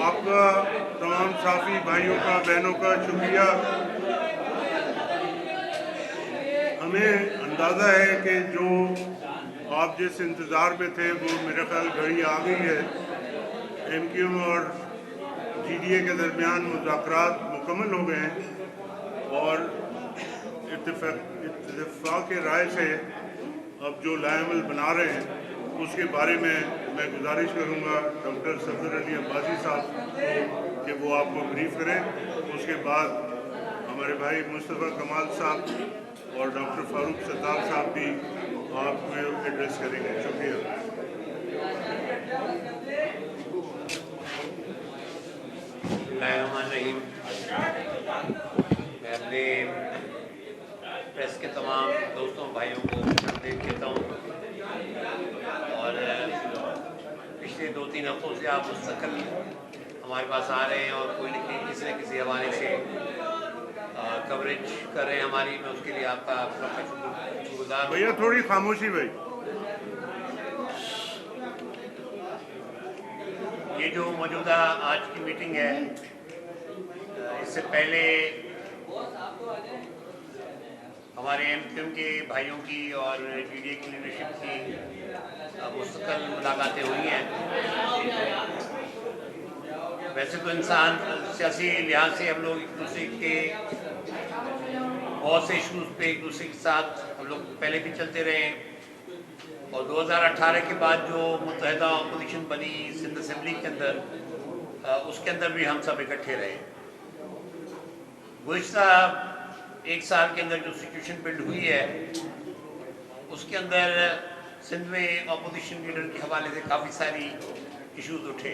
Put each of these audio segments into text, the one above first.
آپ کا تمام صحافی بھائیوں کا بہنوں کا شکریہ۔ ہمیں اندازہ ہے کہ جو آپ جس انتظار میں تھے وہ میرے خیال گھڑی آ گئی ہے۔ ایم کیو ایم اور جی ڈی اے کے درمیان مذاکرات مکمل ہو گئے ہیں اور اتفاق رائے سے اب جو لائحہ عمل بنا رہے ہیں اس کے بارے میں گزارش کروں گا ڈاکٹر صفدر علی عباسی صاحب کو کہ وہ آپ کو بریف کریں۔ اس کے بعد ہمارے بھائی مصطفیٰ کمال صاحب اور ڈاکٹر فاروق ستار صاحب بھی آپ کو ایڈریس کریں گے۔ شکریہ۔ الرحمن الرحیم۔ میں اپنے پریس کے تمام دوستوں بھائیوں کو خطاب کہتا ہوں، اور پچھلے 2-3 ہفتوں سے آپ مستقل ہمارے پاس آ رہے ہیں اور کوئی نہ کوئی کسی نہ کسی حوالے سے کوریج کر رہے ہیں ہماری۔ میں اس کے لیے آپ کا شکر گزار ہوں۔ بھیا تھوڑی خاموشی بھائی۔ یہ جو موجودہ آج کی میٹنگ ہے، اس سے پہلے ہمارے ایم کیو ایم کے بھائیوں کی اور جی ڈی اے کی لیڈرشپ کی مستقل ملاقاتیں ہوئی ہیں۔ ویسے تو انسان سیاسی لحاظ سے ہم لوگ ایک دوسرے کے بہت سے ایشوز پہ ایک دوسرے کے ساتھ ہم لوگ پہلے بھی چلتے رہے ہیں، اور 2018 کے بعد جو متحدہ اپوزیشن بنی سندھ اسمبلی کے اندر، اس کے اندر بھی ہم سب اکٹھے رہے۔ گزشتہ 1 سال کے اندر جو سچویشن بلڈ ہوئی ہے اس کے اندر سندھ میں اپوزیشن لیڈر کے حوالے سے کافی ساری ایشوز اٹھے۔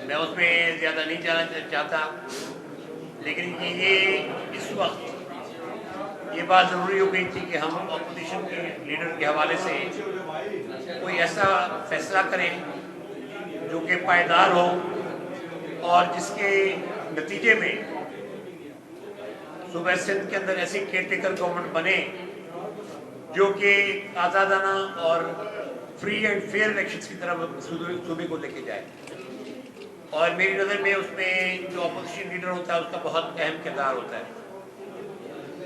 میں اس میں زیادہ نہیں جانا چاہتا، لیکن یہ اس وقت یہ بات ضروری ہو گئی تھی کہ ہم اپوزیشن کے لیڈر کے حوالے سے کوئی ایسا فیصلہ کریں جو کہ پائیدار ہو اور جس کے نتیجے میں صوبہ سندھ کے اندر ایسی کیئر ٹیکر گورنمنٹ بنے جو کہ آزادانہ اور فری اینڈ فیئر الیکشنز کی طرف صوبے کو لے کے جائے۔ اور میری نظر میں اس میں جو اپوزیشن لیڈر ہوتا ہے اس کا بہت اہم کردار ہوتا ہے۔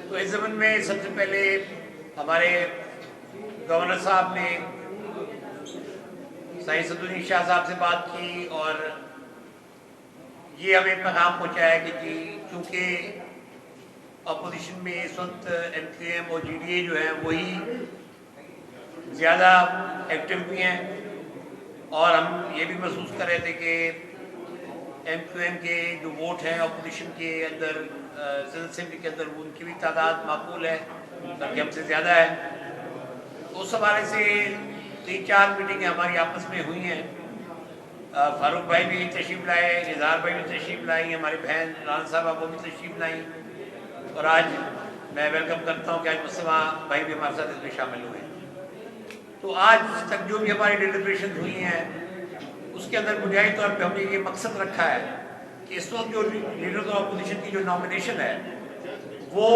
تو اس زمین میں سب سے پہلے ہمارے گورنر صاحب نے سائنس صدر شاہ صاحب سے بات کی اور یہ ہمیں پیغام پہنچایا کہ جی چونکہ اپوزیشن میں اس وقت ایم کیو ایم اور جی ڈی اے جو ہیں وہی زیادہ ایکٹیو بھی ہیں، اور ہم یہ بھی محسوس کر رہے تھے کہ ایم کیو ایم کے جو ووٹ ہیں اپوزیشن کے اندر سندھ اسمبلی کے اندر ان کی بھی تعداد معقول ہے بلکہ ہم سے زیادہ ہے۔ اس حوالے سے 3-4 میٹنگیں ہماری آپس میں ہوئی ہیں۔ فاروق بھائی بھی تشریف لائے، اظہار بھائی بھی تشریف لائی، ہماری بہن رانا صاحبہ وہ بھی تشریف لائیں، اور آج میں ویلکم کرتا ہوں کہ آج مصطفیٰ بھائی بھی ہمارے ساتھ اس میں شامل ہوئے۔ تو آج تک جو بھی ہماری ڈیلیبریشن ہوئی ہیں اس کے اندر بنیادی طور پہ ہم نے یہ مقصد رکھا ہے کہ اس وقت جو لیڈر آف اپوزیشن کی جو نامینیشن ہے وہ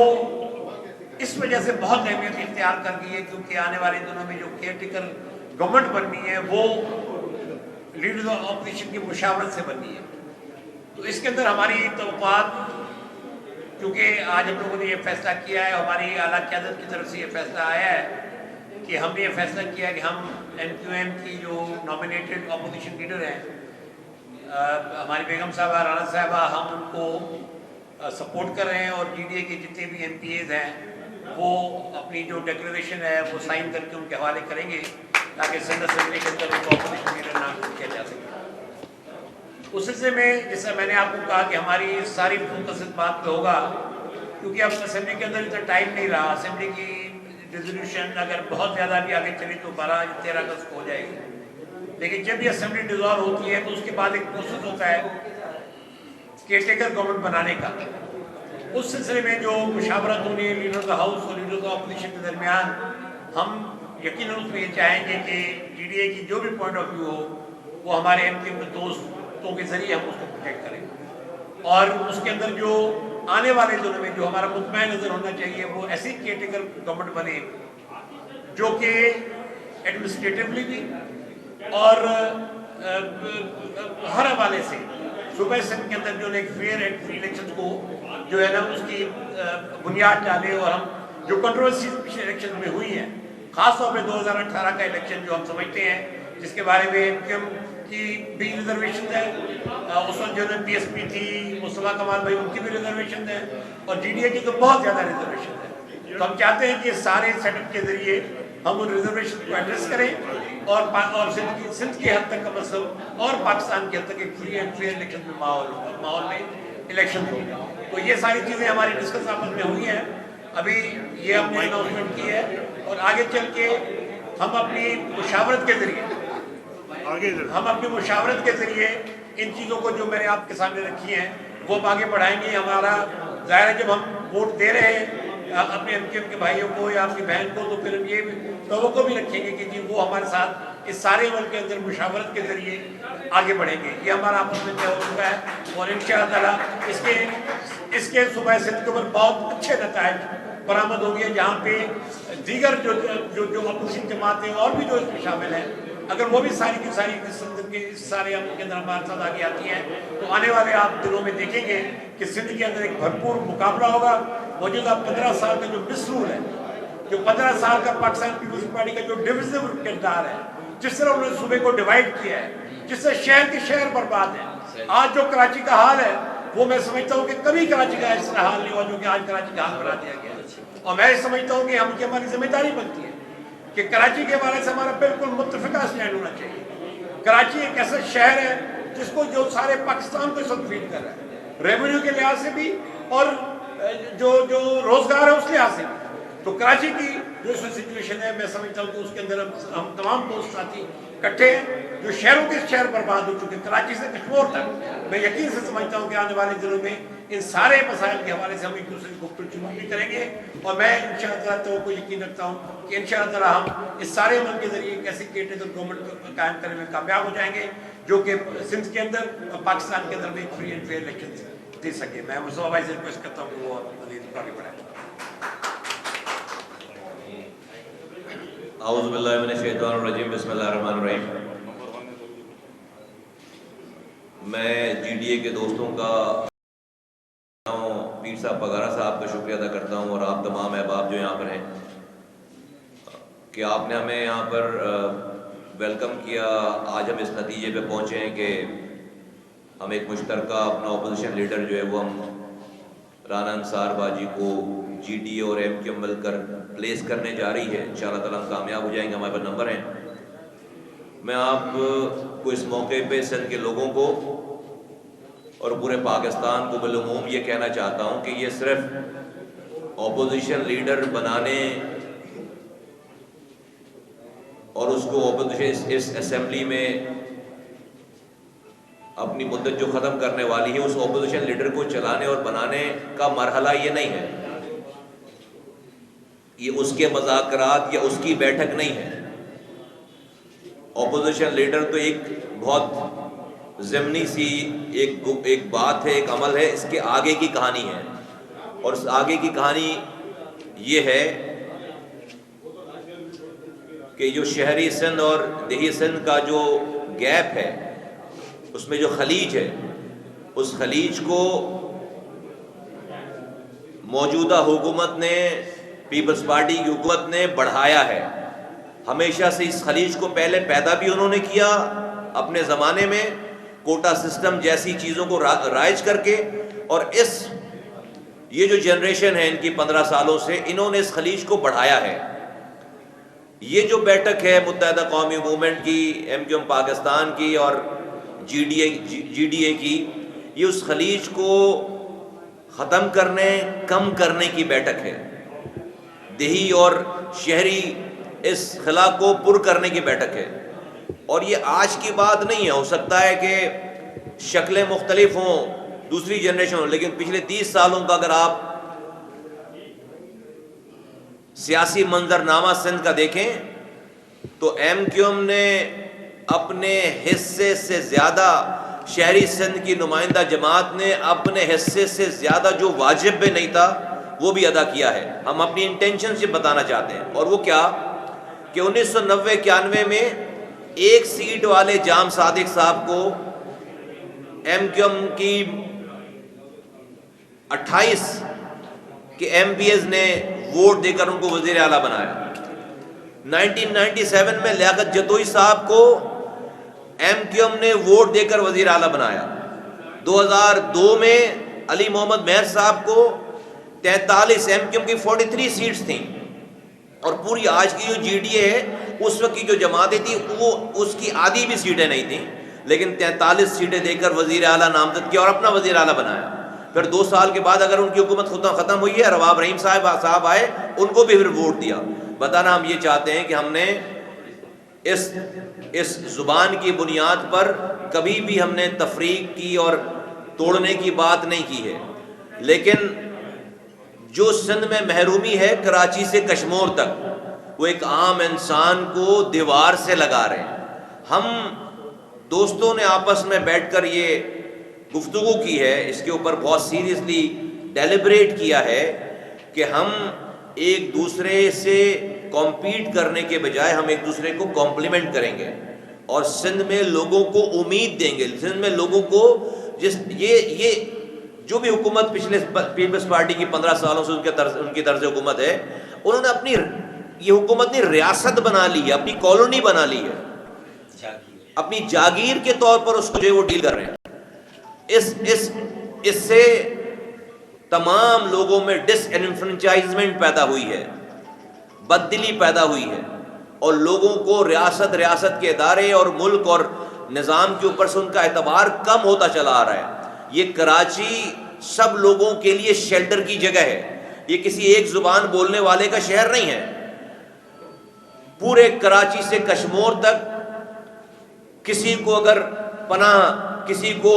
اس وجہ سے بہت اہمیت اختیار کر گئی ہے کیونکہ آنے والے دنوں میں جو کیئر ٹیکر گورنمنٹ بننی ہے وہ لیڈر آف اپوزیشن کی مشاورت سے بننی ہے۔ تو اس کے اندر ہماری توقعات، کیونکہ آج ہم لوگوں نے یہ فیصلہ کیا ہے، ہماری اعلیٰ قیادت کی طرف سے یہ فیصلہ آیا ہے کہ ہم نے یہ فیصلہ کیا ہے کہ ہم ایم کیو ایم کی جو نامینیٹڈ اپوزیشن لیڈر ہیں ہماری بیگم صاحبہ رانا صاحبہ، ہم ان کو سپورٹ کر رہے ہیں، اور جی ڈی اے کے جتنے بھی ایم پی ایز ہیں وہ اپنی جو ڈیکلریشن ہے وہ سائن کر کے ان کے حوالے کریں گے تاکہ سندھ اسمبلی کے اندر ان کو اپوزیشن لیڈر نام کیا جا سکے۔ اس سلسلے میں جیسا میں نے آپ کو کہا کہ ہماری ساری فوکس اس بات پہ ہوگا، کیونکہ اب اسمبلی کے اندر اتنا ٹائم نہیں رہا۔ اسمبلی کی ریزولوشن اگر بہت زیادہ بھی آگے چلی تو 12-13 اگست کو ہو جائے گی، لیکن جب یہ اسمبلی ڈیزالو ہوتی ہے تو اس کے بعد ایک پروسیس ہوتا ہے کیئر ٹیکر گورنمنٹ بنانے کا۔ اس سلسلے میں جو مشاورت ہونی لیڈر آف دا ہاؤس اور لیڈر آف اپوزیشن کے درمیان، ہم یقیناً اس میں یہ چاہیں گے کہ جی ڈی اے کی جو بھی پوائنٹ آف ویو ہو وہ ہمارے ایم کیو ایم کے دوستوں کے ذریعے ہم اس کو پروٹیکٹ کریں، اور اس کے اندر جو آنے والے دنوں میں جو ہمارا مطمئن نظر ہونا چاہیے وہ ایسی کیئر ٹیکر گورنمنٹ بنے جو کہ ایڈمنسٹریٹولی بھی اور ہر حوالے سے صوبہ سندھ کے اندر جو ایک فیئر اینڈ فری الیکشن کو جو ہے نا اس کی بنیاد ڈالے، اور ہم جو کنٹروورسیز پچھلے الیکشن میں ہوئی ہیں، خاص طور پہ 2018 کا الیکشن جو ہم سمجھتے ہیں، جس کے بارے میں ایم کی بھی ریزرویشن ہے، اس وقت جو ہے پی ایس پی تھی، مصطفیٰ کمال بھائی، ان کی بھی ریزرویشن ہے، اور جی ڈی اے کی تو بہت زیادہ ریزرویشن ہے۔ تو ہم چاہتے ہیں کہ سارے سیٹ اپ کے ذریعے ہم ان ریزرویشن کو ایڈریس کریں، اور سندھ کی حد تک کا مطلب اور پاکستان کی حد تک ایک فری اینڈ فیئر الیکشن میں ماحول میں الیکشن ہو۔ تو یہ ساری چیزیں ہماری ڈسکس آپس میں ہوئی ہیں، ابھی یہ ہم نے اناؤنسمنٹ کی ہے، اور آگے چل کے ہم اپنی مشاورت کے ذریعے ان چیزوں کو جو میں نے آپ کے سامنے رکھی ہیں وہ ہم آگے بڑھائیں گے۔ ہمارا ظاہر ہے جب ہم ووٹ دے رہے ہیں اپنے ایم کیو ایم کے بھائیوں کو یا اپنی بہن کو، تو پھر ہم یہ توقع بھی رکھیں گے کہ جی وہ ہمارے ساتھ اس سارے عمل کے اندر مشاورت کے ذریعے آگے بڑھیں گے۔ یہ ہمارا آپس میں طے ہو چکا ہے، اور انشاءاللہ تعالیٰ اس کے صوبہ سندھ کے اوپر بہت اچھے نتائج برآمد ہو گئے، جہاں پہ دیگر جو اپوزیشن جماعتیں اور بھی جو اس میں شامل ہیں، اگر وہ بھی ساری کی ساری سندھ کے اس سارے عمل کے اندر ہمارے ساتھ آگے آتی ہیں، تو آنے والے آپ دنوں میں دیکھیں گے کہ سندھ کے اندر ایک بھرپور مقابلہ ہوگا۔ موجودہ 15 سال کا جو مسرور ہے، جو 15 سال کا پاکستان پیپلز پارٹی کا جو ڈویژنل کردار ہے، جس طرح انہوں نے صوبے کو ڈیوائیڈ کیا ہے، جس سے شہر کے شہر برباد ہیں، آج جو کراچی کا حال ہے وہ میں سمجھتا ہوں کہ کبھی کراچی کا اس طرح حال نہیں ہوا جو کہ آج کراچی کا حال بنا دیا گیا ہے۔ اور میں سمجھتا ہوں کہ ہماری ذمہ داری بنتی ہے کہ کراچی کے بارے سے ہمارا بالکل متفقہ اسٹینڈ ہونا چاہیے۔ کراچی ایک ایسا شہر ہے جس کو جو سارے پاکستان کو سب فیل کر رہا ہے، ریونیو کے لحاظ سے بھی اور جو روزگار ہے اس لحاظ سے بھی۔ تو کراچی کی جو سچویشن ہے، میں سمجھتا ہوں کہ اس کے اندر ہم تمام دوست ساتھی اکٹھے ہیں، جو شہروں کے شہر برباد ہو چکے، کراچی سے کشمور تک۔ میں یقین سے سمجھتا ہوں کہ آنے والے دنوں میں ان سارے مسائل کے حوالے سے ہم ایک دوسرے کی گفتگو بھی کریں گے، اور میں انشاءاللہ تعالیٰ تو یقین رکھتا ہوں کہ انشاءاللہ تعالیٰ ہم اس سارے عمل کے ذریعے ایک ایسی کیٹیگری گورنمنٹ قائم کرنے میں کامیاب ہو جائیں گے جو کہ سندھ کے اندر اور پاکستان کے اندر میں ایک فری اینڈ فیئر الیکشن دے سکے۔ میں مصطفیٰ بھائی سے ریکویسٹ کرتا ہوں کہ وہ مزید آگے بڑھائیں۔ اعوذ باللہ من الشیطان الرجیم، بسم اللہ الرحمن الرحیم۔ میں جی ڈی اے کے دوستوں کا پیر صاحب پگارا صاحب کا شکریہ ادا کرتا ہوں، اور آپ تمام احباب جو یہاں پر ہیں، کہ آپ نے ہمیں یہاں پر ویلکم کیا۔ آج ہم اس نتیجے پہ پہنچے ہیں کہ ہم ایک مشترکہ اپنا اپوزیشن لیڈر جو ہے وہ ہم رانا انصار باجی کو جی ڈی اے اور ایم کیو مل کر پلیس کرنے جا رہی ہے۔ انشاءاللہ تعالیٰ ہم کامیاب ہو جائیں گے، ہمارے پاس نمبر ہیں۔ میں آپ کو اس موقع پہ سندھ کے لوگوں کو اور پورے پاکستان کو بالعموم یہ کہنا چاہتا ہوں کہ یہ صرف اپوزیشن لیڈر بنانے اور اس کو اپوزیشن اس اسمبلی میں اپنی مدت جو ختم کرنے والی ہے اس اپوزیشن لیڈر کو چلانے اور بنانے کا مرحلہ یہ نہیں ہے، یہ اس کے مذاکرات یا اس کی بیٹھک نہیں ہے۔ اپوزیشن لیڈر تو ایک بہت ضمنی سی ایک بات ہے، ایک عمل ہے، اس کے آگے کی کہانی ہے، اور اس آگے کی کہانی یہ ہے کہ جو شہری سندھ اور دیہی سندھ کا جو گیپ ہے، اس میں جو خلیج ہے، اس خلیج کو موجودہ حکومت نے، پیپلز پارٹی کی حکومت نے بڑھایا ہے۔ ہمیشہ سے اس خلیج کو پہلے پیدا بھی انہوں نے کیا اپنے زمانے میں، کوٹا سسٹم جیسی چیزوں کو رائج کر کے، اور یہ جو جنریشن ہے ان کی 15 سالوں سے، انہوں نے اس خلیج کو بڑھایا ہے۔ یہ جو بیٹھک ہے متحدہ قومی موومنٹ کی، ایم کیو ایم پاکستان کی اور جی ڈی اے کی، یہ اس خلیج کو ختم کرنے، کم کرنے کی بیٹھک ہے۔ دیہی اور شہری اس خلا کو پر کرنے کی بیٹھک ہے، اور یہ آج کی بات نہیں ہے۔ ہو سکتا ہے کہ شکلیں مختلف ہوں، دوسری جنریشن ہو، لیکن پچھلے 30 سالوں کا اگر آپ سیاسی منظرنامہ سندھ کا دیکھیں تو ایم کیو ایم نے اپنے حصے سے زیادہ، شہری سندھ کی نمائندہ جماعت نے اپنے حصے سے زیادہ جو واجب بھی نہیں تھا وہ بھی ادا کیا ہے۔ ہم اپنی انٹینشن سے بتانا چاہتے ہیں، اور وہ کیا کہ 1990-91 میں ایک سیٹ والے جام صادق صاحب کو ایم کیو ایم کی 28 کے ایم پی ایز نے ووٹ دے کر ان کو وزیر اعلیٰ بنایا. 1997 میں لیاقت جتوئی صاحب کو ایم کیو ایم نے ووٹ دے کر وزیر اعلیٰ بنایا. 2002 میں علی محمد مہر صاحب کو 43 ایم کیو ایم کی 43 سیٹس تھیں, اور پوری آج کی جو جی ڈی اے ہے اس وقت کی جو جماعتیں تھیں وہ اس کی آدھی بھی سیٹیں نہیں تھیں, لیکن 43 سیٹیں دے کر وزیر اعلیٰ نامزد کیا اور اپنا وزیر اعلیٰ بنایا. پھر 2 سال کے بعد اگر ان کی حکومت ختم ہوئی ہے, رواب رحیم صاحب آئے, ان کو بھی پھر ووٹ دیا. بتانا ہم یہ چاہتے ہیں کہ ہم نے اس زبان کی بنیاد پر کبھی بھی ہم نے تفریق کی اور توڑنے کی بات نہیں کی ہے, لیکن جو سندھ میں محرومی ہے کراچی سے کشمور تک وہ ایک عام انسان کو دیوار سے لگا رہے ہیں. ہم دوستوں نے آپس میں بیٹھ کر یہ گفتگو کی ہے, اس کے اوپر بہت سیریسلی ڈیلیبریٹ کیا ہے کہ ہم ایک دوسرے سے کمپیٹ کرنے کے بجائے ہم ایک دوسرے کو کمپلیمنٹ کریں گے اور سندھ میں لوگوں کو امید دیں گے. سندھ میں لوگوں کو یہ جو بھی حکومت پچھلے پیپلز پارٹی کی 15 سالوں سے ان کی طرز حکومت ہے, انہوں نے یہ حکومت نے ریاست بنا لی ہے, اپنی کالونی بنا لی ہے, اپنی جاگیر کے طور پر اس کو جو ہے وہ ڈیل کر رہے ہیں. اس سے تمام لوگوں میں ڈس انفرنچائزمنٹ پیدا ہوئی ہے, بددلی پیدا ہوئی ہے, اور لوگوں کو ریاست کے ادارے اور ملک اور نظام کے اوپر سے ان کا اعتبار کم ہوتا چلا آ رہا ہے. یہ کراچی سب لوگوں کے لیے شیلٹر کی جگہ ہے, یہ کسی ایک زبان بولنے والے کا شہر نہیں ہے. پورے کراچی سے کشمور تک کسی کو اگر پناہ, کسی کو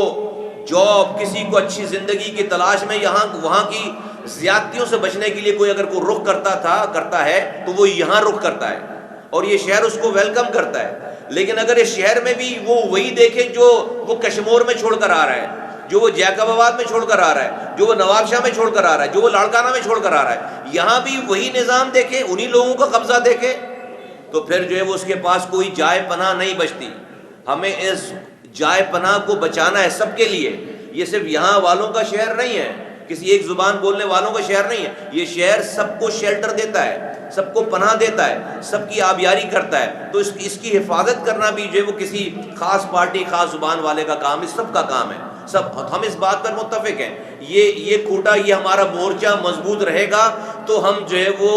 جاب, کسی کو اچھی زندگی کی تلاش میں وہاں کی زیادتیوں سے بچنے کے لیے کوئی اگر کوئی رخ کرتا ہے تو وہ یہاں رخ کرتا ہے, اور یہ شہر اس کو ویلکم کرتا ہے. لیکن اگر اس شہر میں بھی وہ وہی دیکھے جو وہ کشمور میں چھوڑ کر آ رہا ہے, جو وہ جیکب آباد میں چھوڑ کر آ رہا ہے, جو وہ نواب شاہ میں چھوڑ کر آ رہا ہے, جو وہ لاڑکانہ میں چھوڑ کر آ رہا ہے, یہاں بھی وہی نظام دیکھے, انہی لوگوں کا قبضہ دیکھے, تو پھر جو ہے وہ اس کے پاس کوئی جائے پناہ نہیں بچتی. ہمیں اس جائے پناہ کو بچانا ہے سب کے لیے. یہ صرف یہاں والوں کا شہر نہیں ہے, کسی ایک زبان بولنے والوں کا شہر نہیں ہے. یہ شہر سب کو شیلٹر دیتا ہے, سب کو پناہ دیتا ہے, سب کی آبیاری کرتا ہے. تو اس کی حفاظت کرنا بھی جو ہے وہ کسی خاص پارٹی, خاص زبان والے کا کام, اس سب کا کام ہے. ہم اس بات پر متفق ہیں. یہ کھوٹا, یہ ہمارا مورچہ مضبوط رہے گا تو ہم جو ہے وہ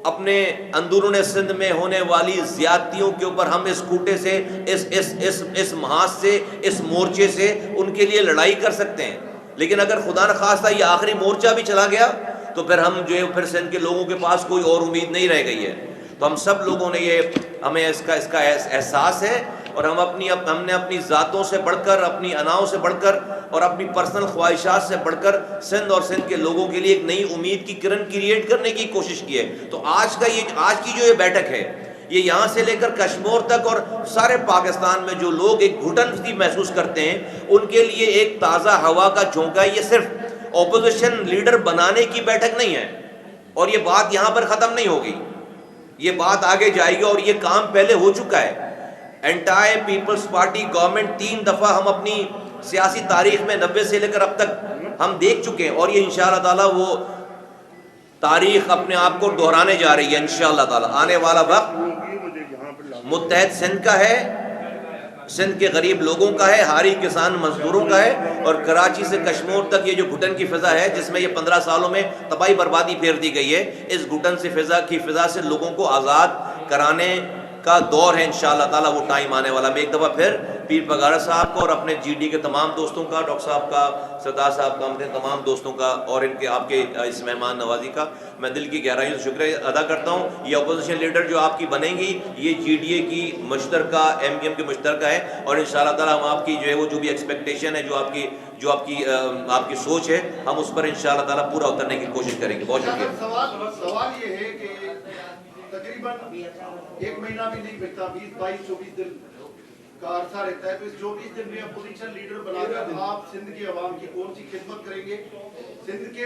اپنے اندرون سندھ میں ہونے والی زیادتیوں کے اوپر ہم اس کھوٹے سے, اس محاذ سے, اس مورچے سے ان کے لیے لڑائی کر سکتے ہیں. لیکن اگر خدا نخواستہ یہ آخری مورچہ بھی چلا گیا تو پھر ہم جو ہے پھر سندھ کے لوگوں کے پاس کوئی اور امید نہیں رہ گئی ہے. تو ہم سب لوگوں نے ہمیں اس کا احساس ہے, اور ہم نے اپنی ذاتوں سے بڑھ کر, اپنی اناؤں سے بڑھ کر اور اپنی پرسنل خواہشات سے بڑھ کر سندھ اور سندھ کے لوگوں کے لیے ایک نئی امید کی کرن کریٹ کرنے کی کوشش کی ہے. تو آج کی جو یہ بیٹھک ہے, یہ یہاں سے لے کر کشمور تک اور سارے پاکستان میں جو لوگ ایک گھٹن سی محسوس کرتے ہیں, ان کے لیے ایک تازہ ہوا کا جھونکا ہے. یہ صرف اپوزیشن لیڈر بنانے کی بیٹھک نہیں ہے, اور یہ بات یہاں پر ختم نہیں ہوگی, یہ بات آگے جائے گی, اور یہ کام پہلے ہو چکا ہے. انٹائر پیپلز پارٹی گورنمنٹ 3 دفعہ ہم اپنی سیاسی تاریخ میں 90 سے لے کر اب تک ہم دیکھ چکے ہیں, اور یہ انشاءاللہ تعالی وہ تاریخ اپنے آپ کو دہرانے جا رہی ہے انشاءاللہ تعالی. آنے والا وقت متحد سندھ کا ہے, سندھ کے غریب لوگوں کا ہے, ہاری کسان مزدوروں کا ہے, اور کراچی سے کشمیر تک یہ جو گھٹن کی فضا ہے جس میں یہ 15 سالوں میں تباہی بربادی پھیر دی گئی ہے, اس گھٹن سے فضا سے لوگوں کو آزاد کرانے کا دور ہے انشاءاللہ تعالی. وہ ٹائم آنے والا. میں ایک دفعہ پھر پیر پگارا صاحب کو اور اپنے جی ڈی کے تمام دوستوں کا, ڈاکٹر صاحب کا, سردار صاحب کا, تمام دوستوں کا, اور ان کے آپ کے اس مہمان نوازی کا میں دل کی گہرائیوں سے شکریہ ادا کرتا ہوں. یہ اپوزیشن لیڈر جو آپ کی بنیں گی, یہ جی ڈی اے کی مشترکہ, ایم ڈی ایم کی مشترکہ ہے, اور انشاءاللہ تعالی ہم آپ کی جو ہے وہ جو بھی ایکسپیکٹیشن ہے, جو آپ کی سوچ ہے, ہم اس پر انشاءاللہ تعالی پورا اترنے کی کوشش کریں گے. بہت شکریہ. سوال یہ ہے کہ تقریباً 1 مہینہ بھی نہیں بچتا, 20-22-24 دن کا عرصہ رہتا ہے, تو اس 24 دن میں اپوزیشن لیڈر بنا کر آپ سندھ کے عوام کی کون سی خدمت کریں گے؟ سندھ کے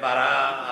12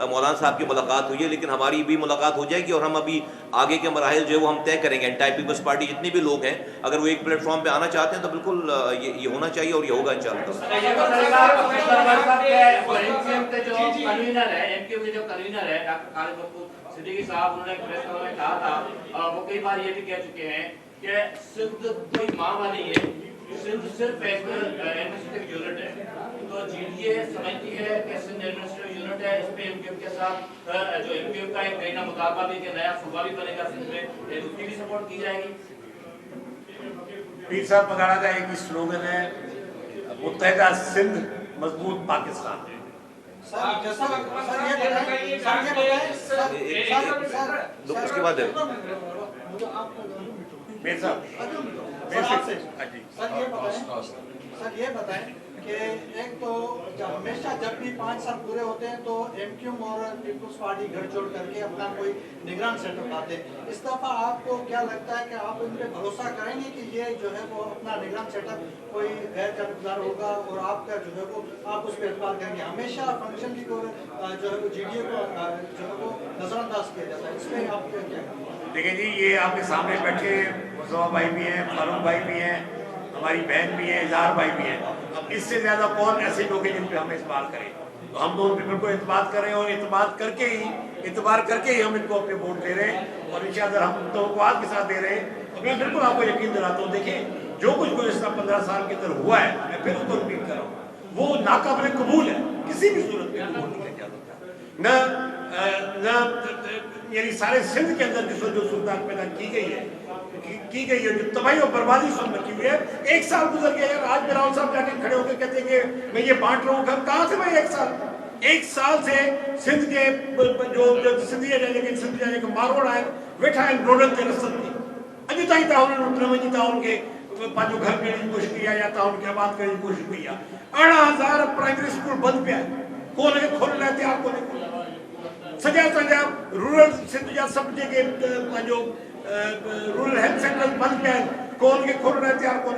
مولانا صاحب کی ملاقات ہوئی ہے، لیکن ہماری بھی ملاقات ہو جائے گی اور ہم ابھی آگے کے مراحل جو ہے وہ ہم طے کریں گے. اینٹی پیپلز پارٹی جتنے بھی لوگ ہیں اگر وہ ایک پلیٹ فارم پہ آنا چاہتے ہیں تو بالکل یہ ہونا چاہیے اور یہ ہوگا انشاءاللہ. صدیقی صاحب انہوں نے پریس کانفرنس میں کہا تھا، وہ کئی بار یہ بھی کہہ چکے ہیں کہ سندھ کوئی معاملہ نہیں ہے، سندھ صرف ایک ایڈمنسٹریٹو یونٹ ہے. تو جی ڈی اے سمجھتی ہے کہ سندھ ایڈمنسٹریٹو یونٹ ہے، اس پہ ایم کیو ایم کے ساتھ جو ایم کیو ایم کا ایک بینہ مطالبہ بھی کہ نیا صوبہ بھی بنے گا سندھ میں، اس کی بھی سپورٹ کی جائے گی. پیر صاحب پگاڑا کا ایک ہی سلوگن ہے، متحدہ سندھ مضبوط پاکستان. اس کے بعد میر صاحب سر یہ بتائیں کہ ایک تو ہمیشہ جب بھی 5 سال پورے ہوتے ہیں تو ایم کیو ایم اور پیپلز پارٹی گھڑ چوڑ کر کے اپنا کوئی نگران سیٹ اپ لاتے ہیں. اس دفعہ آپ کو کیا لگتا ہے کہ آپ ان پہ بھروسہ کریں گے کہ یہ جو ہے وہ اپنا نگران سیٹ اپ کوئی غیر جانبدار ہوگا اور آپ کا جو ہے وہ آپ اس پہ اعتبار کریں گے؟ ہمیشہ فنکشن کی کو جو ہے وہ جی ڈی اے کو جو ہے وہ نظر انداز کیا جاتا ہے، اس میں آپ کیا کہیں گے؟ دیکھیں جی، یہ آپ کے سامنے بیٹھے مصطفیٰ بھائی بھی ہیں، فاروق بھائی بھی ہیں، ہماری بہن بھی ہے، اظہار بھائی بھی ہیں. اب اس سے زیادہ کون ایسے لوگ ہیں جن پہ ہم اعتبار کریں؟ تو ہم دونوں پیپل کو اعتبار کریں اور اعتبار کر کے ہی ہم ان کو اپنے ووٹ دے رہے ہیں اور انشاءاللہ ہم توقعات کے ساتھ دے رہے ہیں. اور میں بالکل آپ کو یقین دلاتا ہوں، دیکھیں جو کچھ گزشتہ 15 سال کے اندر ہوا ہے، میں پھر اس کو رپیٹ کر رہا ہوں، وہ ناقابل قبول ہے، کسی بھی صورت میں قبول نہیں کیا جاتا. نہ یعنی سارے سندھ کے اندر جو صورتحال پیدا کی گئی ہے، جو تباہی اور بربادی سب میں کی ہوئی ہے. 1 سال گزر گیا یار. آج راؤل صاحب جا کے کھڑے ہو کے کہتے ہیں کہ میں یہ بانٹ رہا ہوں گھر. کہاں سے میں 1 سال سے سندھ کے جو سندھی جانے کے ماروڑ آئے ویٹھا ہے روڈن تے رسد کی اجو تائیں تعاون اتنا وجی تعاون کے پانچو گھر کرنے کی کوشش کیا یا تعاون کے آباد کرنے کی کوشش کیا. 18,000 پرائمری اسکول بند پیا ہے، کون ہے کھول رہے تھے آپ کو سجا رورل سندھ جا سب جگہ رورل ہیلتھ سینٹر بند پیا ہے، کون کے کھول رہے تھے آپ کو.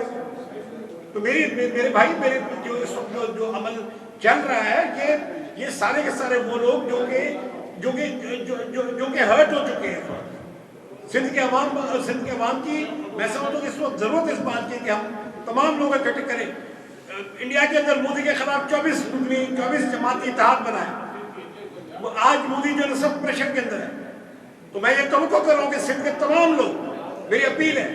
تو میرے بھائی میرے جو اس وقت جو عمل چل رہا ہے کہ یہ سارے کے سارے وہ لوگ جو کہ ہرٹ ہو چکے ہیں سندھ کے عوام کی. میں سمجھتا ہوں کہ اس وقت ضرورت اس بات کی کہ ہم تمام لوگ اکٹھے کریں. انڈیا کے اندر مودی کے خلاف 24 جماعتی اتحاد بنا ہے. آج مودی جو سب پریشر کے اندر ہے. تو میں یہ توقع کر رہا ہوں کہ سندھ کے تمام لوگ، میری اپیل ہے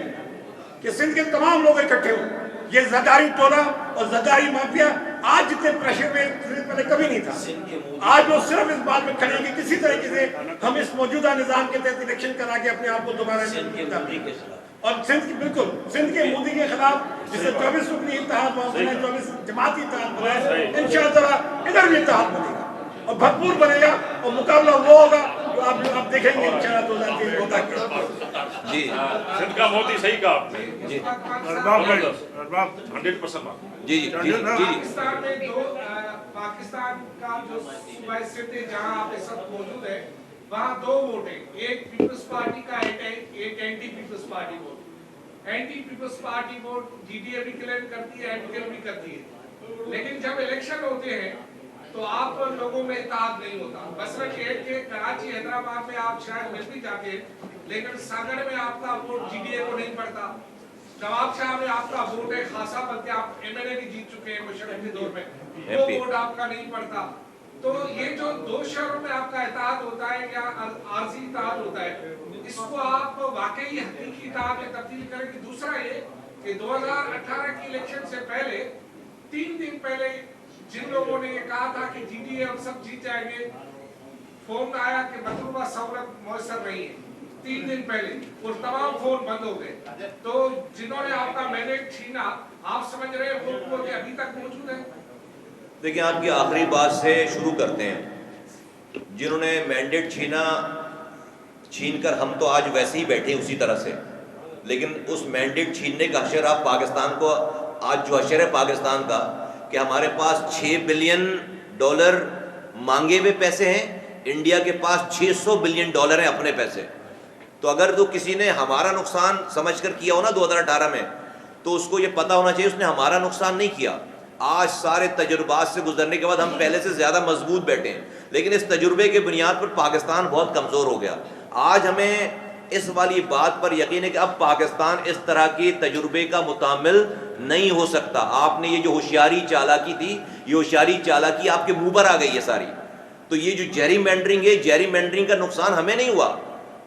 کہ سندھ کے تمام لوگ اکٹھے ہوں. یہ زرداری ٹولہ اور زرداری مافیا آج جتنے پریشر میں پہلے کبھی نہیں تھا. آج وہ صرف اس بات میں کھڑے ہیں کہ کسی طریقے سے ہم اس موجودہ نظام کے تحت الیکشن کرا کے اپنے آپ کو دوبارہ اور سندھ کے مودی کے خلاف جسے 24 رکنی اتحاد بنا ہے، 24 جماعتی اتحاد بنا ہے، انشاءاللہ ادھر بھی اتحاد بنے گا اور بھرپور بنے گا اور مقابلہ وہ ہوگا جو آپ دیکھیں گے انشاءاللہ 2023 ہوتا ہے. جی سندھ کا موتی صحیح کہا آپ نے. جی ارباب 100%. جی جی جی پاکستان میں پاکستان کا جو صوبہ سندھ ہے جہاں آپ اس وقت موجود ہے، وہاں 2 ووٹ ہیں، ایک پیپلز پارٹی کا ایک anti Peoples Party vote. Anti Peoples Party vote G D A بھی کلیم کرتی ہے، ایم کیو ایم بھی کرتی ہے. لیکن جب الیکشن ہوتے ہیں تو آپ لوگوں میں اتحاد نہیں ہوتا. مثلاً کہ کراچی حیدرآباد میں آپ شاید مل بھی جاتے ہیں، لیکن ساگر میں آپ کا ووٹ جی ڈی اے کو نہیں پڑتا. نواب شاہ میں آپ کا ووٹ ہے خاصا، بلکہ آپ ایم ایل اے بھی جیت چکے ہیں مشرف کے دور میں، وہ ووٹ آپ کا نہیں پڑتا. تو یہ جو 2 شہروں میں آپ کا اتحاد ہوتا ہے یا عارضی اتحاد ہوتا ہے، اس کو آپ واقعی حقیقی اتحاد میں تبدیل کریں گے. دوسرا یہ کہ 2018 کی الیکشن سے پہلے 3 دن پہلے جن لوگوں نے یہ کہا تھا کہ جی ڈی اے ہم سب جیت جائیں گے، فون آیا کہ مطلوبہ سہولت میسر نہیں ہے 3 دن پہلے، اور تمام فون بند ہو گئے. تو جنہوں نے آپ کا مینڈیٹ چھینا، آپ سمجھ رہے ہیں وہ قوتیں ابھی تک موجود ہیں؟ دیکھیں آپ کی آخری بات سے شروع کرتے ہیں. جنہوں نے مینڈیٹ چھین کر ہم تو آج ویسے ہی بیٹھے اسی طرح سے، لیکن اس مینڈیٹ چھیننے کا حشر آپ پاکستان کو، آج جو حشر ہے پاکستان کا کہ ہمارے پاس $6 بلین مانگے ہوئے پیسے ہیں، انڈیا کے پاس $600 بلین ہیں اپنے پیسے. تو اگر تو کسی نے ہمارا نقصان سمجھ کر کیا ہو نا 2018 میں، تو اس کو یہ پتا ہونا چاہیے اس نے ہمارا نقصان نہیں کیا. آج سارے تجربات سے گزرنے کے بعد ہم پہلے سے زیادہ مضبوط بیٹھے ہیں، لیکن اس تجربے کے بنیاد پر پاکستان بہت کمزور ہو گیا. آج ہمیں اس والی بات پر یقین ہے کہ اب پاکستان اس طرح کے تجربے کا متحمل نہیں ہو سکتا. آپ نے یہ جو ہوشیاری چالاکی تھی، یہ ہوشیاری چالاکی آپ کے منہ پر آ گئی ہے ساری. تو یہ جو جیری مینڈرنگ ہے، جیری مینڈرنگ کا نقصان ہمیں نہیں ہوا،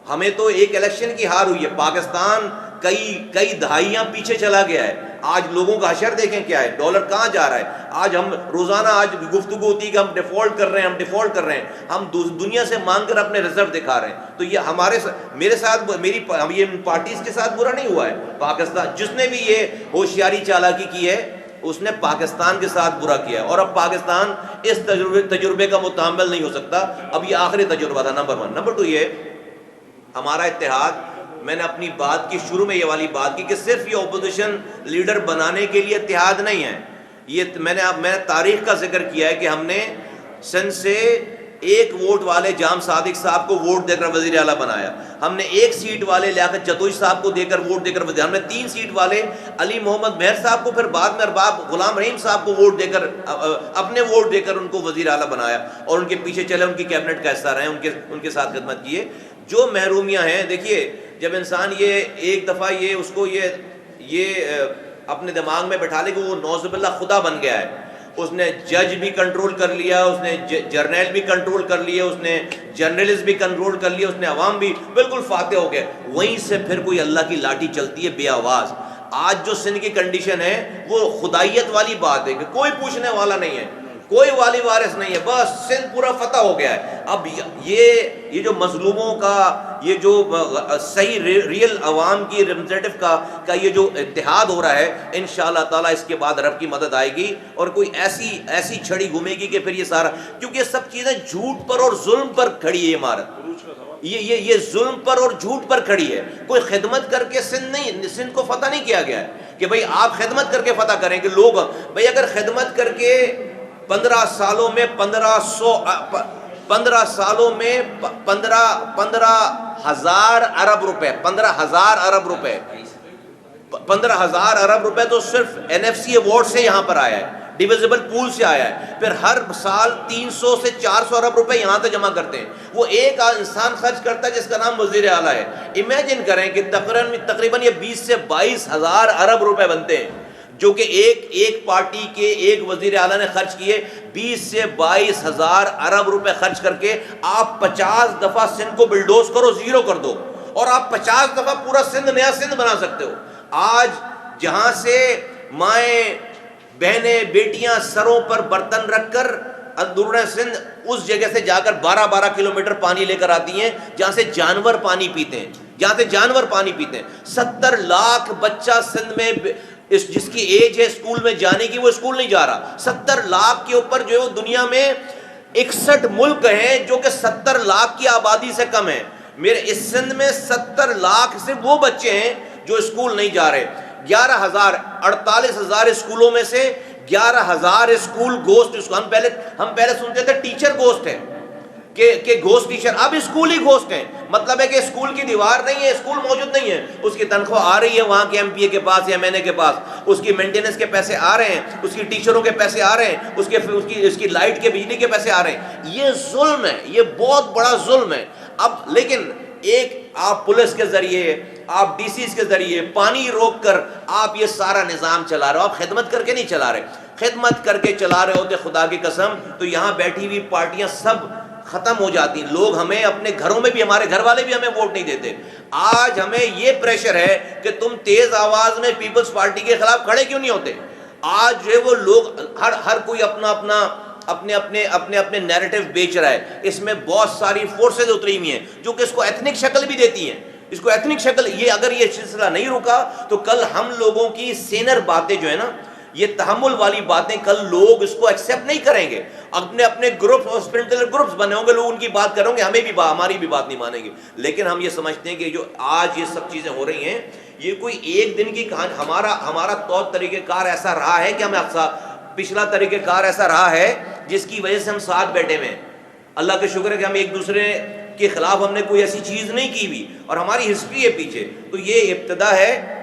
ہمیں تو ایک الیکشن کی ہار ہوئی ہے. پاکستان کئی دہائیاں پیچھے چلا گیا ہے. آج لوگوں کا حشر دیکھیں کیا ہے، ڈالر کہاں جا رہا ہے. آج ہم روزانہ آج گفتگو ہوتی ہے کہ ہم ڈیفالٹ کر رہے ہیں، ہم ڈیفالٹ کر رہے ہیں، ہم دنیا سے مانگ کر اپنے ریزرو دکھا رہے ہیں. تو یہ میرے ساتھ یہ پارٹیز کے ساتھ برا نہیں ہوا ہے. پاکستان جس نے بھی یہ ہوشیاری چالاکی کی ہے اس نے پاکستان کے ساتھ برا کیا ہے، اور اب پاکستان اس تجربے کا متحمل نہیں ہو سکتا. اب یہ آخری تجربہ تھا، نمبر 1. نمبر 2 یہ ہمارا اتحاد، میں نے اپنی بات کی شروع میں یہ والی بات کی کہ صرف یہ اپوزیشن لیڈر بنانے کے لیے اتحاد نہیں ہے. یہ میں نے تاریخ کا ذکر کیا ہے کہ ہم نے سندھ سے 1 ووٹ والے جام صادق صاحب کو ووٹ دے کر وزیر اعلیٰ بنایا. ہم نے 1 سیٹ والے لیاقت چتوئی صاحب کو دے کر ووٹ دے کر وزیر. ہم نے 3 سیٹ والے علی محمد مہر صاحب کو، پھر بعد میں ارباب غلام رحیم صاحب کو ووٹ دے کر، اپنے ووٹ دے کر ان کو وزیر اعلیٰ بنایا، اور ان کے پیچھے چلے، ان کی کیبنٹ کا حصہ رہے، ان کے ساتھ خدمت کیے. جو محرومیاں ہیں، دیکھیے جب انسان یہ ایک دفعہ یہ اس کو یہ اپنے دماغ میں بٹھا لے کہ وہ نعوذ باللہ خدا بن گیا ہے، اس نے جج بھی کنٹرول کر لیا، اس نے جرنیل بھی کنٹرول کر لیے، اس نے جرنلسٹ بھی کنٹرول کر لیا، اس نے عوام بھی بالکل فاتح ہو گئے. وہیں سے پھر کوئی اللہ کی لاٹھی چلتی ہے بے آواز. آج جو سندھ کی کنڈیشن ہے وہ خدائیت والی بات ہے کہ کوئی پوچھنے والا نہیں ہے، کوئی والی وارث نہیں ہے، بس سندھ پورا فتح ہو گیا ہے. اب یہ جو مظلوموں کا، یہ جو صحیح ریئل عوام کی ریپرزینٹیو کا یہ جو اتحاد ہو رہا ہے، انشاءاللہ تعالیٰ اس کے بعد رب کی مدد آئے گی، اور کوئی ایسی چھڑی گھومے گی کہ پھر یہ سارا، کیونکہ یہ سب چیزیں جھوٹ پر اور ظلم پر کھڑی ہے. عمارت یہ ظلم پر اور جھوٹ پر کھڑی ہے. کوئی خدمت کر کے سندھ کو فتح نہیں کیا گیا ہے کہ بھئی آپ خدمت کر کے فتح کریں. کہ لوگ بھئی اگر خدمت کر کے 15 سالوں میں 15 سالوں میں 15,000 ارب روپے 15,000 ارب روپے تو صرف NFC ایوارڈ سے یہاں پر آیا ہے، ڈیویزبل پول سے آیا ہے. پھر ہر سال 300 سے 400 ارب روپے یہاں سے جمع کرتے ہیں. وہ ایک انسان خرچ کرتا ہے جس کا نام وزیر اعلیٰ ہے. امیجن کریں کہ تقریباً یہ 20 سے 22,000 ارب روپے بنتے ہیں، جو کہ ایک پارٹی کے ایک وزیر اعلیٰ نے خرچ کیے. 20 سے 22,000 ارب روپے خرچ کر کے آپ 50 دفعہ سندھ کو بلڈوز کرو، زیرو کر دو، اور آپ 50 دفعہ پورا سندھ نیا سندھ بنا سکتے ہو. آج جہاں سے مائیں بہنیں بیٹیاں سروں پر برتن رکھ کر اندرون سندھ اس جگہ سے جا کر 12 کلومیٹر پانی لے کر آتی ہیں جہاں سے جانور پانی پیتے ہیں. 70 لاکھ بچہ سندھ میں جس کی ایج ہے اسکول میں جانے کی، وہ اسکول نہیں جا رہا. 70 لاکھ کے اوپر جو ہے وہ دنیا میں 61 ملک ہیں جو کہ 70 لاکھ کی آبادی سے کم ہیں. میرے اس سندھ میں 70 لاکھ سے وہ بچے ہیں جو اسکول نہیں جا رہے. 48,000 اسکولوں میں سے 11,000 اسکول گھوسٹ. ہم پہلے سنتے تھے ٹیچر گھوسٹ ہے کہ گھوسٹ ٹیچر، اب اسکول ہی گھوسٹ ہیں. مطلب ہے کہ اسکول کی دیوار نہیں ہے، اسکول موجود نہیں ہے، اس کی تنخواہ آ رہی ہے وہاں کے MP کے پاس یا MNA کے پاس، اس کی مینٹیننس کے پیسے آ رہے ہیں، اس کی ٹیچروں کے پیسے آ رہے ہیں، اس کی لائٹ کے بجلی کے پیسے آ رہے ہیں. یہ ظلم ہے، یہ بہت بڑا ظلم ہے. اب لیکن ایک آپ پولیس کے ذریعے، آپ DCs کے ذریعے پانی روک کر آپ یہ سارا نظام چلا رہے ہو. آپ خدمت کر کے نہیں چلا رہے. خدمت کر کے چلا رہے ہوتے خدا کی قسم تو یہاں بیٹھی ہوئی پارٹیاں سب ختم ہو جاتی. لوگ ہمیں اپنے گھروں میں بھی، ہمارے گھر والے بھی ہمیں ووٹ نہیں دیتے. آج ہمیں یہ پریشر ہے کہ تم تیز آواز میں پیپلز پارٹی کے خلاف کھڑے کیوں نہیں ہوتے. آج جو ہے وہ لوگ ہر کوئی اپنے نیریٹو بیچ رہا ہے. اس میں بہت ساری فورسز اتری ہوئی ہیں جو کہ اس کو ایتھنک شکل بھی دیتی ہیں. اس کو ایتھنک شکل، یہ اگر یہ سلسلہ نہیں رکا تو کل ہم لوگوں کی سینر باتیں جو ہے نا، یہ تحمل والی باتیں، کل لوگ اس کو ایکسیپٹ نہیں کریں گے. اپنے گروپ اور اسپرنٹل گروپس بنے ہوں گے، لوگ ان کی بات کریں گے، ہماری بھی بات نہیں مانیں گے. لیکن ہم یہ سمجھتے ہیں کہ جو آج یہ سب چیزیں ہو رہی ہیں یہ کوئی ایک دن کی کہانی. ہمارا طور طریقہ کار ایسا رہا ہے کہ پچھلا طریقہ کار ایسا رہا ہے جس کی وجہ سے ہم ساتھ بیٹھے ہوئے ہیں. اللہ کا شکر ہے کہ ہم ایک دوسرے کے خلاف ہم نے کوئی ایسی چیز نہیں کی ہوئی، اور ہماری ہسٹری ہے پیچھے. تو یہ ابتدا ہے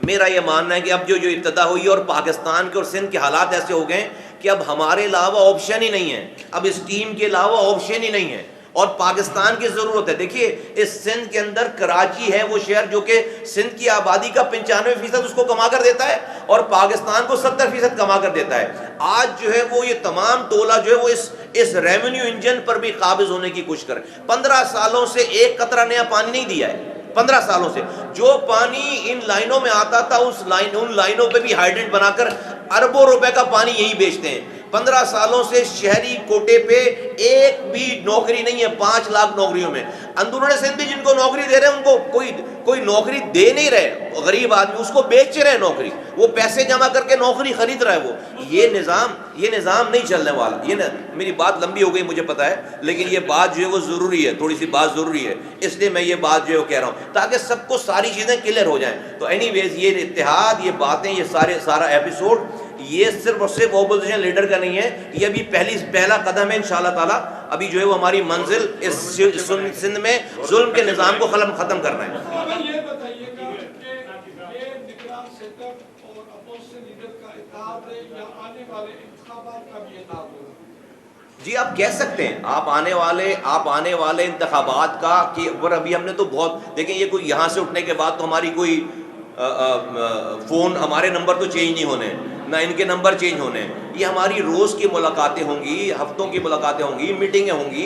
میرا یہ ماننا ہے کہ اب جو ابتدا ہوئی اور پاکستان کے اور سندھ کے حالات ایسے ہو گئے کہ اب ہمارے علاوہ آپشن ہی نہیں ہے, اب اس ٹیم کے علاوہ آپشن ہی نہیں ہے, اور پاکستان کی ضرورت ہے. دیکھیے اس سندھ کے اندر کراچی ہے وہ شہر جو کہ سندھ کی آبادی کا 95% اس کو کما کر دیتا ہے اور پاکستان کو 70% کما کر دیتا ہے. آج جو ہے وہ یہ تمام ٹولہ جو ہے وہ اس ریونیو انجن پر بھی قابض ہونے کی کوشش کرے. 15 سالوں سے ایک قطرہ نیا پانی نہیں دیا ہے. 15 سالوں سے جو پانی ان لائنوں میں آتا تھا ان لائنوں پہ بھی ہائیڈرنٹ بنا کر اربوں روپے کا پانی یہی بیچتے ہیں. 15 سالوں سے شہری کوٹے پہ ایک بھی نوکری نہیں ہے. 5 لاکھ نوکریوں میں اندرون سندھ بھی جن کو نوکری دے رہے ہیں ان کو کوئی نوکری دے نہیں رہے. غریب آدمی اس کو بیچ رہے نوکری, وہ پیسے جمع کر کے نوکری خرید رہا ہے. وہ یہ نظام نہیں چلنے والا. میری بات لمبی ہو گئی مجھے پتا ہے, لیکن یہ بات جو ہے وہ ضروری ہے, تھوڑی سی بات ضروری ہے, اس لیے میں یہ بات جو ہے وہ کہہ رہا ہوں تاکہ سب کو ساری چیزیں کلیئر ہو جائیں. تو اینی ویز یہ اتحاد, یہ باتیں, یہ سارا ایپیسوڈ یہ صرف اور صرف اپوزیشن لیڈر کا نہیں ہے, یہ ابھی پہلا قدم ہے انشاءاللہ تعالیٰ. ابھی جو ہے وہ ہماری منزل اس سندھ میں ظلم کے نظام کو ختم کرنا ہے. یہ بتائیے گا کہ یہ نگران سیٹ اپ اور اپوزیشن لیڈر کا اتحاد ہے یا آنے والے انتخابات کا بھی اتحاد ہوگا؟ جی آپ کہہ سکتے ہیں, آپ آنے والے انتخابات کا, کہ ابھی ہم نے تو بہت دیکھیں, یہ کوئی یہاں سے اٹھنے کے بعد تو ہماری کوئی فون, ہمارے نمبر تو چینج نہیں ہونے, نہ ان کے نمبر چینج ہونے. یہ ہماری روز کی ملاقاتیں ہوں گی, ہفتوں کی ملاقاتیں ہوں گی, میٹنگیں ہوں گی.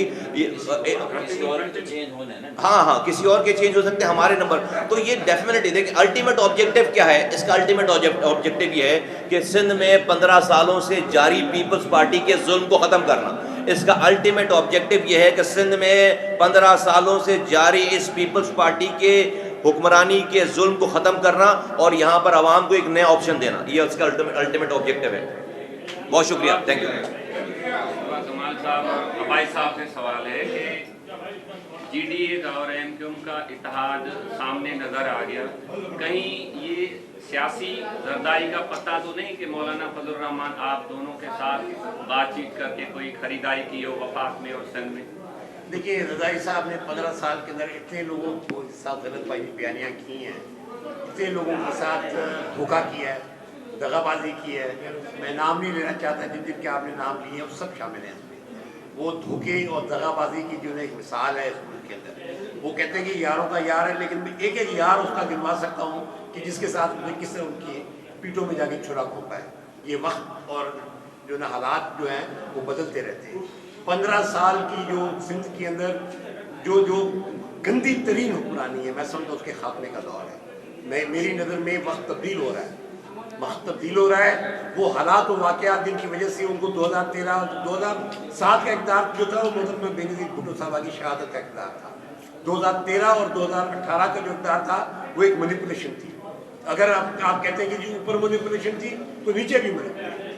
ہاں کسی اور کے چینج ہو سکتے ہیں, ہمارے نمبر. تو یہ ڈیفینیٹلی دیکھیں الٹیمیٹ آبجیکٹیو کیا ہے, اس کا الٹیمیٹ آبجیکٹیو یہ ہے کہ سندھ میں 15 سالوں سے جاری پیپلز پارٹی کے ظلم کو ختم کرنا. اس کا الٹیمیٹ آبجیکٹیو یہ ہے کہ سندھ میں 15 سالوں سے جاری اس پیپلز پارٹی کے حکمرانی کے ظلم کو ختم کرنا اور یہاں پر عوام کو ایک نیا آپشن دینا. یہ اس کا الٹیمیٹ آبجیکٹیو ہے. بہت شکریہ, تھینک یو. کمال صاحب اور عباس صاحب سے سوال ہے کہ جی ڈی اے اور ایم کیو ایم کا اتحاد سامنے نظر آ گیا, کہیں یہ سیاسی زردائی کا پتہ تو نہیں کہ مولانا فضل الرحمان آپ دونوں کے ساتھ بات چیت کر کے کوئی خریداری کی ہو وفاق میں اور سندھ میں؟ دیکھیے رضائی صاحب نے 15 سال کے اندر اتنے لوگوں کو ساتھ غلط بیانیاں کی ہیں, اتنے لوگوں کے ساتھ دھوکہ کیا ہے, دغا بازی کی ہے. میں نام نہیں لینا چاہتا, جن کے آپ نے نام لیے ہیں وہ سب شامل ہیں اس میں. وہ دھوکے اور دغا بازی کی جو ایک مثال ہے اس ملک کے اندر. وہ کہتے ہیں کہ یاروں کا یار ہے, لیکن میں ایک یار اس کا گنوا سکتا ہوں کہ جس کے ساتھ مجھے کس طرح ان کی پیٹوں میں جا کے چھڑا کھوپا ہے. یہ وقت اور جو نا حالات جو ہیں وہ بدلتے رہتے ہیں. 15 سال کی جو سندھ کے اندر جو گندی ترین حکمرانی ہے, میں سمجھتا ہوں اس کے خاتمے کا دور ہے. میری نظر میں وقت تبدیل ہو رہا ہے. وہ حالات و واقعات جن کی وجہ سے ان کو 2007 کا اقتدار جو تھا وہ محترمہ بینظیر بھٹو صاحبہ کی شہادت کا اقتدار تھا. 2013 اور 2018 کا جو اقتدار تھا وہ ایک مینیپولیشن تھی. اگر آپ کہتے ہیں کہ جی اوپر مینیپولیشن تھی تو نیچے بھی مینیپولیشن.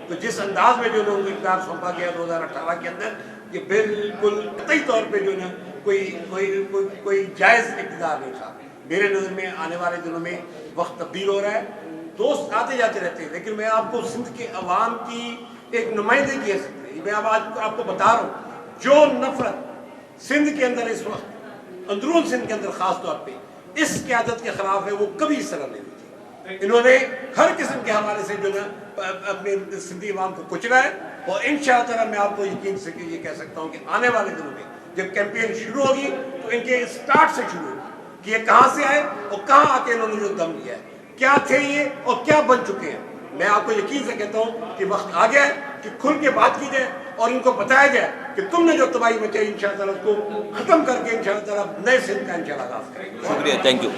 تو جس انداز میں جو ان کو اقتدار سونپا گیا 2018 کے اندر, یہ بالکل قطعی طور پہ جو نا کوئی جائز اقتدار نہیں تھا. میرے نظر میں آنے والے دنوں میں وقت تبدیل ہو رہا ہے. دوست آتے جاتے رہتے ہیں, لیکن میں آپ کو سندھ کے عوام کی ایک نمائندگی ہے. میں اب آج آپ کو بتا رہا ہوں, جو نفرت سندھ کے اندر اس وقت اندرون سندھ کے اندر خاص طور پہ اس قیادت کے خلاف ہے, وہ کبھی اس طرح نہیں ہوئی. انہوں نے ہر قسم کے حوالے سے جو نا اپنے سندھی عوام کو کچلا ہے. اور انشاءاللہ تعالی میں آپ کو یقین سے یہ کہہ سکتا ہوں کہ آنے والے دنوں میں جب کیمپین شروع ہوگی تو ان کے اسٹارٹ سے شروع ہوگی کہ یہ کہاں سے آئے اور کہاں آ کے انہوں نے جو دم لیا ہے, کیا تھے یہ اور کیا بن چکے ہیں. میں آپ کو یقین سے کہتا ہوں کہ وقت آ گیا ہے کہ کھل کے بات کی جائے اور ان کو بتایا جائے کہ تم نے جو تباہی مچائی انشاءاللہ تعالی اس کو ختم کر کے انشاءاللہ تعالی نئے سندھ کا انشاءاللہ آغاز کریں گے. شکریہ, تھینک یو.